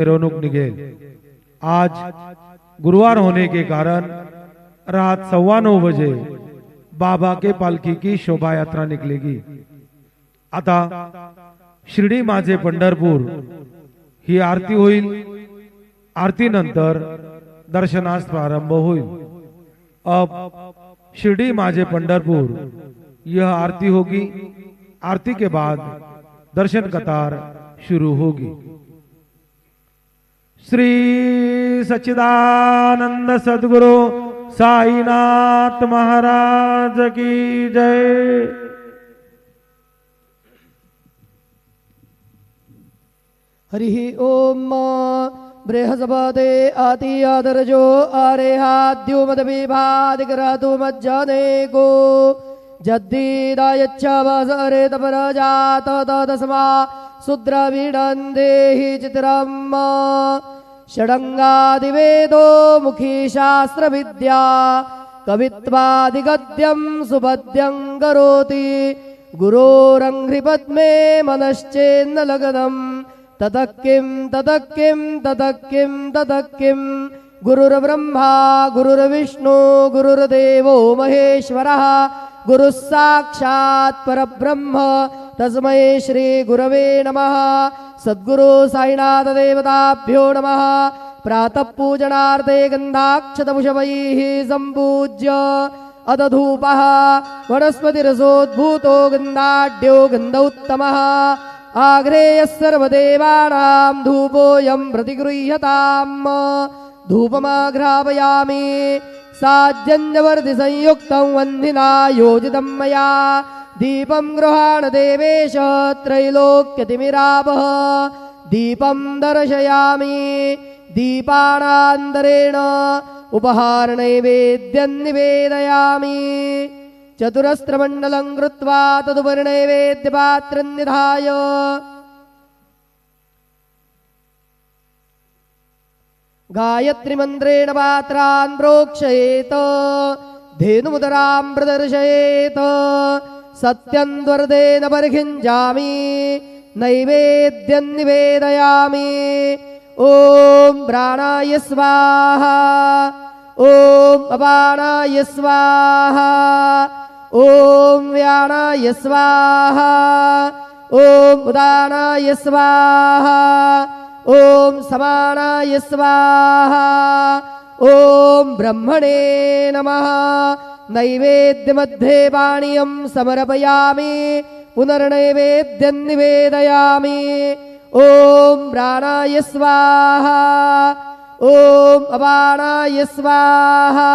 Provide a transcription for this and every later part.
मिरवणूक निघेल। आज गुरुवार होने के कारण रात 9:15 बजे बाबा के पालकी की शोभा यात्रा निकलेगी। आता शिर्डी माझे पंढरपूर ही आरती होईल। आरती नंतर दर्शनास प्रारंभ होईल। अब शिर्डी माझे पंढरपुर यह आरती होगी। आरती के बाद दर्शन कतार शुरू होगी। श्री सच्चिदानंद सद्गुरु साईनाथ महाराज की जय। हरि ओम। बृहस्पते अति आदरजो आरेहाद्यो मदविभादिकरातु मज्जने को जद्दीदायच्छावसरे तपरजात तदस्मा शूद्रविडन्देहि चित्रम् षडङ्गादिवेदो मुखी शास्त्रविद्या कवित्वादिगद्यं सुपद्यं करोति गुरोरङ्घ्रिपद्मे मनश्चेन्न लग्नम् ततः किं ततः किं ततः किं ततः किं गुरुर्ब्रह्मा गुरुर्विष्णु गुरुर्देवो महेश्वरः गुरुः साक्षात् परब्रह्म तस्मै श्री गुरवे नमः। सद्गुरु साईनाथ देवताभ्यो नमः। प्रातः पूजनार्थे गन्धाक्षतपुष्पैः सम्पूज्य अदधूपः वनस्पतिरसोद्भूतो गन्धाढ्यो गन्धोत्तमः आग्रेयः सर्वदेवानां धूपोऽयं प्रतिगृह्यताम्। धूपमाघ्रापयामि साज्जन्यवर्धिसंयुक्तं वह्निना योजितं मया दीपं गृहाण देवेश त्रैलोक्यतिमिरापः दीपं दर्शयामि दीपानान्तरेण उपहारनैवेद्यं निवेदयामि। चतुरस्रमण्डलं कृत्वा तदुपरि नैवेद्यपात्रं निधाय गायत्रीमन्त्रेण पात्रान् प्रोक्षयेत धेनुमुदरां प्रदर्शयेत सत्यं द्वर्देन परिखिञ्जामि नैवेद्यं निवेदयामि। ॐ प्राणाय स्वाहा ॐ अपानाय स्वाहा ॐ व्यानाय स्वाहा ॐ उदानाय स्वाहा ॐ समानाय स्वाहा ॐ ब्रह्मणे नमः। नैवेद्यमध्ये पानीयं समर्पयामि पुनर्नैवेद्यं निवेदयामि। ॐ प्राणाय स्वाहा ॐ अपानाय स्वाहा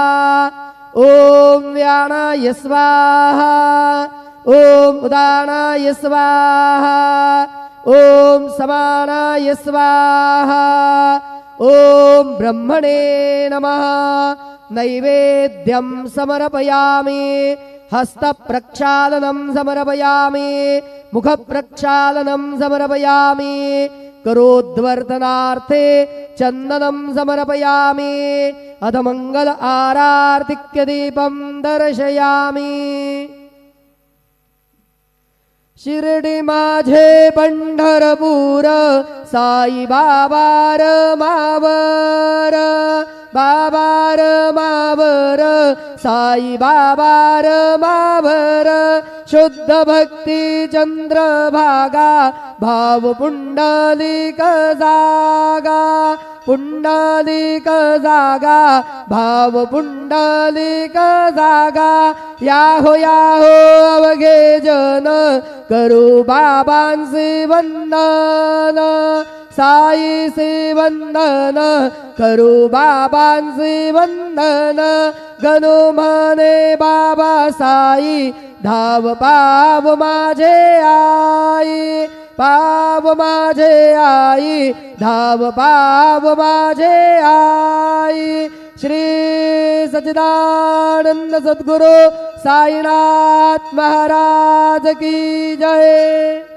ॐ व्यानाय स्वाहा ॐ उदानाय स्वाहा ॐ समानाय स्वाहा ॐ ब्रह्मणे नमः। नैवेद्यं समर्पयामि हस्तप्रक्षालनं समर्पयामि मुखप्रक्षालनं समर्पयामि करोद्वर्धनार्थे चन्दनं समर्पयामि अथ मंगल आरार्तिक्यदीपं दर्शयामि। शिर्डी माझे पंढरपूर साई बाबार मावर बाबार मावर साई बाबार मावर शुद्ध भक्ती चंद्रभागा भाव पुंडलिक जागा पुंडलिक जागा भाव पुंडलिक जागा याहो अवघे जन करू बाबांचे वंदन साईचे वंदन करू बाबांचे वंदन गणो म्हणे बाबा साई धाव पाव माझे आई पाव माझे आई धाव पाव माझे आई। श्री सच्चिदानंद सद्गुरु साईनाथ महाराज की जय।